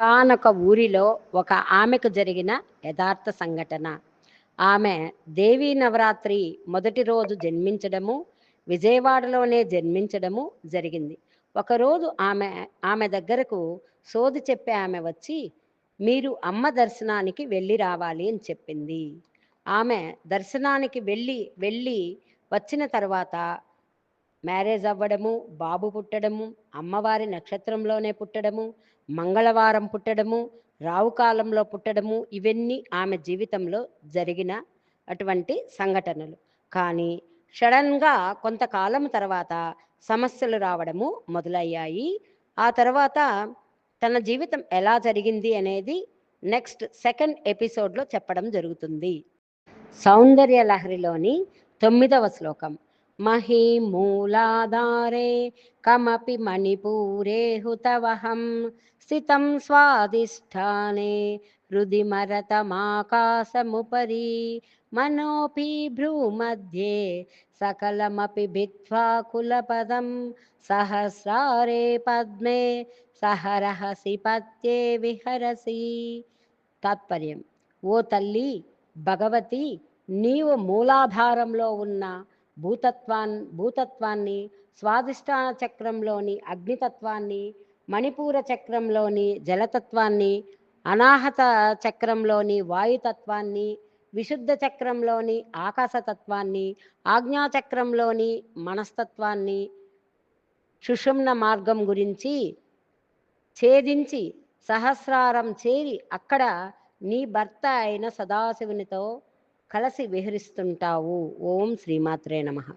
ఒకానొక ఊరిలో ఒక ఆమెకు జరిగిన యథార్థ సంఘటన. ఆమె దేవీ నవరాత్రి మొదటి రోజు జన్మించడము, విజయవాడలోనే జన్మించడము జరిగింది. ఒకరోజు ఆమె దగ్గరకు సోది చెప్పే ఆమె వచ్చి, "మీరు అమ్మ దర్శనానికి వెళ్ళి రావాలి" అని చెప్పింది. ఆమె దర్శనానికి వెళ్ళి వచ్చిన తర్వాత మ్యారేజ్ అవ్వడము, బాబు పుట్టడము, అమ్మవారి నక్షత్రంలోనే పుట్టడము, మంగళవారం పుట్టడము, రావు కాలంలో పుట్టడము, ఇవన్నీ ఆమె జీవితంలో జరిగిన అటువంటి సంఘటనలు. కానీ సడన్‌గా కొంతకాలం తర్వాత సమస్యలు రావడము మొదలయ్యాయి. ఆ తర్వాత తన జీవితం ఎలా జరిగింది అనేది నెక్స్ట్ సెకండ్ ఎపిసోడ్‌లో చెప్పడం జరుగుతుంది. సౌందర్య లహరిలోని 9వ శ్లోకం. మహీమూలాధారే కమపి మణిపూరే హుతవహం స్థితం స్వాదిష్టానే హృది మరతమాకాశముపరి మనోపి భ్రూమధ్యే సకలమపి భిత్వా కులపదం సహస్రారే పద్మే సహరహసి పత్యే విహరసి. తాత్పర్యం: ఓ తల్లి భగవతి, నీవు మూలాధారంలో ఉన్న భూతత్వాన్ని, స్వాదిష్టాన చక్రంలోని అగ్నితత్వాన్ని, మణిపూర చక్రంలోని జలతత్వాన్ని, అనాహత చక్రంలోని వాయుతత్వాన్ని, విశుద్ధ చక్రంలోని ఆకాశతత్వాన్ని, ఆజ్ఞాచక్రంలోని మనస్తత్వాన్ని, సుషుమ్న మార్గం గురించి ఛేదించి సహస్రారం చేరి అక్కడ నీ భర్త అయిన సదాశివునితో కలిసి విహరిస్తుంటావు. ఓం శ్రీమాత్రే నమః.